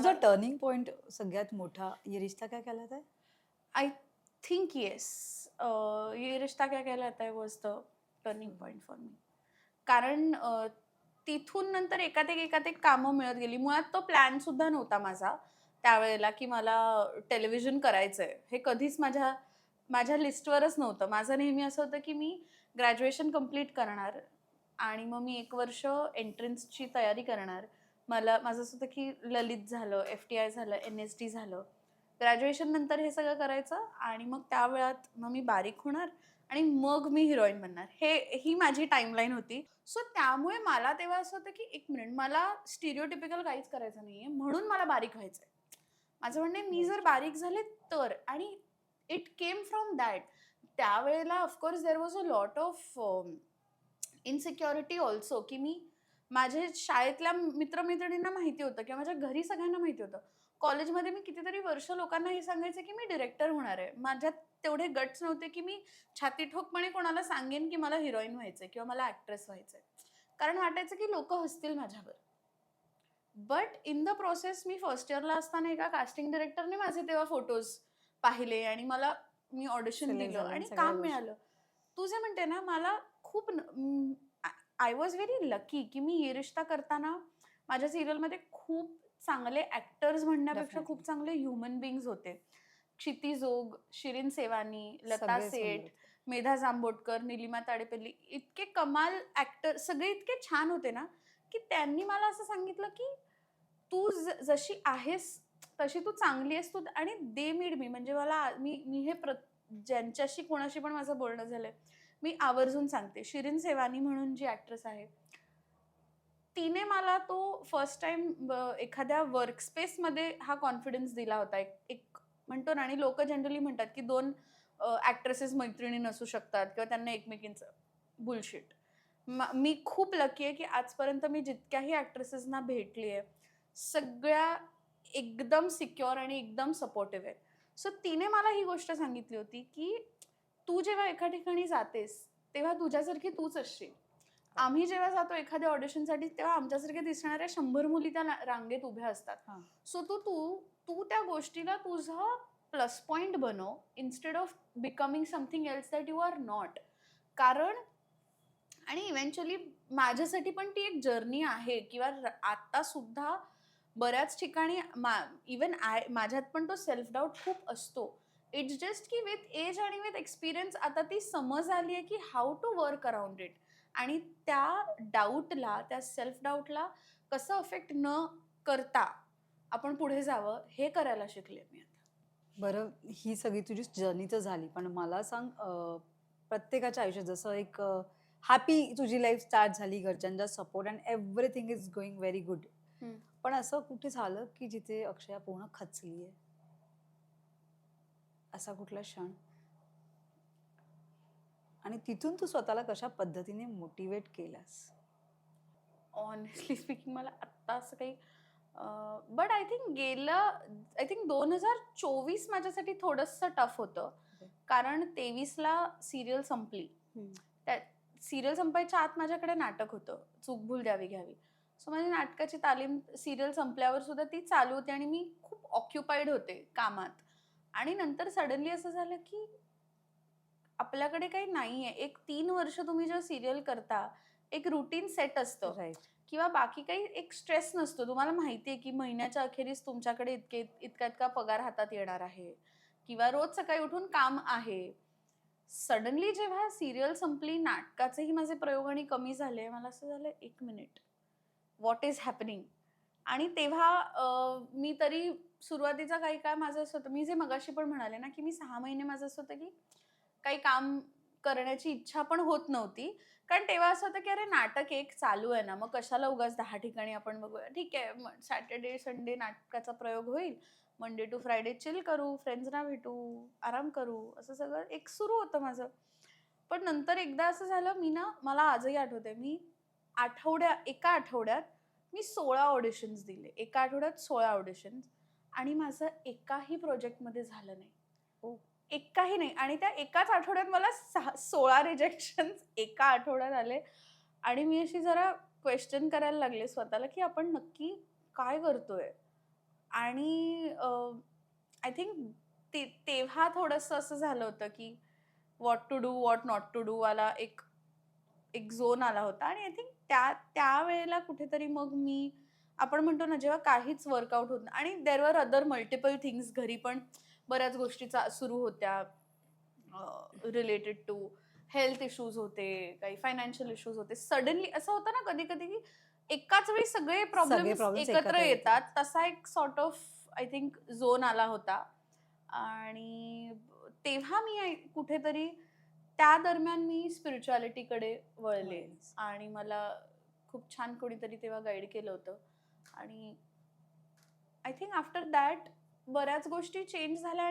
तुझा turning point सगळ्यात मोठा ये रिश्ता क्या कहलाता है? आय थिंक येस, ये रिश्ता क्या कहलाता है was the turning point for me. कारण तिथून नंतर एकात एक कामं मिळत गेली. मुळात तो प्लॅन सुद्धा नव्हता माझा त्यावेळेला, की मला टेलिव्हिजन करायचंय. हे कधीच माझ्या माझ्या लिस्टवरच नव्हतं. माझं नेहमी असं होतं, की मी ग्रॅज्युएशन कंप्लीट करणार आणि मग मी 1 वर्ष एंट्रन्सची तयारी करणार. माझं असं होतं, की ललित झालं, एफ-टी-आय झालं, एन-एस-डी झालं. ग्रॅज्युएशन नंतर हे सगळं करायचं आणि मग त्या वेळात मग मी बारीक होणार आणि मग मी हिरोईन बनणार. ही माझी टाईमलाईन होती. सो त्यामुळे मला तेव्हा असं होतं, की 1 मिनिट मला स्टिरियोटिपिकल काहीच करायचं नाहीये, म्हणून मला बारीक व्हायचंय. माझं म्हणणं आहे मी जर राइट. बारीक झाले तर आणि इट केम फ्रॉम दॅट. त्यावेळेला of course there was a lot of insecurity also, की माझ्या शाळेतल्या मित्र-मैत्रिणींना माहिती होतं किंवा माझ्या घरी सगळ्यांना माहिती होतं. कॉलेजमध्ये मी कितीतरी वर्ष लोकांना हे सांगायचे, की मी डिरेक्टर होणार आहे. माझ्यात तेवढे गट्स नव्हते, की मी छाती ठोकपणे कोणाला सांगेन, की मला हिरोईन व्हायचंय किंवा मला ॲक्ट्रेस व्हायचंय. कारण वाटायचं, की लोकं हसतील माझ्यावर. But in the process me first इयरला असताना एका कास्टिंग डायरेक्टरने माझे तेव्हा फोटोज पाहिले आणि मी ऑडिशन सिलेक्ट दिलं झालं आणि आणि सगळ्या काम गोष्टी. मिळालं. तू जे म्हणते ना, मला खूप आय वॉज व्हेरी लकी, की मी ये रिश्ता करताना माझ्या सीरियलमध्ये खूप चांगले ॲक्टर्स म्हणण्यापेक्षा डेफिनेटली. खूप चांगले ह्युमन बीइंग्स होते. क्षिती जोग, शिरीन सेवानी, लता सगळे सुंदर सेठ, होते. मेधा जांभोटकर, निलिमा ताडेपल्ली इतके कमाल ॲक्टर सगळे इतके छान होते ना, की त्यांनी मला असं सांगितलं, की "तू जशी आहेस तशी तू चांगली आहेस तू आणि दे नीड मी." म्हणजे मला मी मी हे ज्यांच्याशी कोणाशी पण माझं बोलणं झालंय, मी आवर्जून सांगते. शिरीन सेवानी म्हणून जी ॲक्ट्रेस आहे, तिने मला तो फर्स्ट टाईम एखाद्या वर्कस्पेसमध्ये हा कॉन्फिडन्स दिला होता. एक एक म्हणतो ना आणि लोकं जनरली म्हणतात, की 2 ॲक्ट्रेसेस मैत्रिणी नसू शकतात किंवा त्यांना एकमेकींचं बुलशिट. मी खूप लकी आहे, की आजपर्यंत मी जितक्याही ॲक्ट्रेसेसना भेटली आहे, सगळ्या एकदम सिक्युअर आणि एकदम सपोर्टिव्ह आहेत. सो तिने मला ही गोष्ट सांगितली होती, की "तू जेव्हा एका ठिकाणी जातेस, तेव्हा तुझ्यासारखी तूच असशील. राइट. आम्ही जेव्हा जातो एखाद्या ऑडिशनसाठी, तेव्हा आमच्यासारख्या दिसणाऱ्या 100 मुली त्या रांगेत उभ्या असतात. हां. सो तू तू तू त्या गोष्टीला तुझं प्लस पॉइंट बनव, instead of becoming something else that you are not." कारण आणि इव्हेंच्युअली माझ्यासाठी पण ती एक जर्नी आहे किंवा आता सुद्धा बऱ्याच ठिकाणी इव्हन माझ्यात पण तो सेल्फ डाऊट खूप असतो. इट्स जस्ट की विथ एज आणि विथ एक्सपिरियन्स आता ती समज आली आहे, की how to work around it आणि त्या डाऊटला, त्या सेल्फ डाऊटला कसं अफेक्ट न करता आपण पुढे जावं, हे करायला शिकले मी आता. बरं, ही सगळी तुझी जर्नी तर झाली. पण मला सांग प्रत्येकाच्या आयुष्यात जसं एक हॅपी तुझी लाईफ स्टार्ट झाली, घरच्यांचा support and everything is going very good. हं. पण असं कुठे झालं, की जिथे अक्षया पूर्ण खचली आहे? असा कुठला क्षण? आणि तिथून तू स्वतःला कशा पद्धतीने मोटिव्हेट केलंस? ऑनेस्टली स्पीकिंग मला आत्ता असं काही बट आय थिंक 2024 माझ्यासाठी थोडंसं टफ होतं. ओके. कारण 23ला सीरियल संपली. हं. त्या सीरियल संपायच्या आत माझ्याकडे नाटक होतं, चूक भूल द्यावी घ्यावी. सो माझी नाटकाची तालीम सीरियल संपल्यावर सुद्धा ती चालू होती आणि मी खूप ऑक्युपाईड होते कामात. आणि नंतर सडनली असं झालं, की आपल्याकडे काही नाहीये. एक 3 वर्ष तुम्ही जेव्हा सीरियल करता, एक रुटीन सेट असतं राइट. किंवा बाकी काही एक स्ट्रेस नसतो. तुम्हाला माहिती आहे, की महिन्याच्या अखेरीस तुमच्याकडे इतका-इतका पगार हातात येणार आहे किंवा रोज सकाळी उठून काम आहे. सडनली जेव्हा सीरियल संपली, नाटकाचेही माझे प्रयोग आणि कमी झाले. मला असं झालं, "1 मिनिट, व्हॉट इज हॅपनिंग?" आणि तेव्हा मी तरी सुरुवातीचा काही काळ माझं असं होतं, मी जे मगाशी पण म्हणाले ना, की मी 6 महिने माझं असं होतं, की काही काम करण्याची इच्छा पण होत नव्हती. कारण तेव्हा असं होतं, की अरे नाटक एक चालू आहे ना, मग कशाला उगाच 10 ठिकाणी आपण बघूया. ठीक आहे, मग सॅटर्डे, संडे नाटकाचा प्रयोग होईल. मंडे टू फ्रायडे चिल करू, फ्रेंड्सना भेटू, आराम करू, असं सगळं एक सुरू होतं माझं. पण नंतर एकदा असं झालं, मला आजही आठवतंय, एका आठवड्यात मी 16 ऑडिशन्स दिले. एका आठवड्यात 16 ऑडिशन्स आणि माझं एकाही प्रोजेक्टमध्ये झालं नाही. हो. एकाही नाही आणि त्या एकाच आठवड्यात मला 16 रिजेक्शन्स एका आठवड्यात आले आणि मी अशी जरा क्वेश्चन करायला लागले स्वतःला, की आपण नक्की काय करतोय? आणि आय थिंक तेव्हा थोडंसं असं झालं होतं की what to do what not to do वाला एक एक झोन आला होता. आणि आय थिंक त्यावेळेला कुठेतरी मग मी, आपण म्हणतो ना, जेव्हा काहीच वर्कआउट होत नाही आणि there were other multiple things, घरी पण बऱ्याच गोष्टी सुरू होत्या रिलेटेड टू हेल्थ इश्यूज होते, काही फायनान्शियल इश्यूज होते. सडनली असं होतं ना कधी कधी की एकाच वेळी सगळे प्रॉब्लेम्स problems एकत्र एकत्र येतात. येतात. तसा एक sort of I think zone आला होता. आणि तेव्हा मी कुठेतरी त्या दरम्यान मी स्पिरिच्युअलिटीकडे वळले. वळलीस. आणि मला खूप छान कोणीतरी तेव्हा गाईड केलं होतं. आणि आय थिंक आफ्टर दॅट बऱ्याच गोष्टी चेंज झाल्या.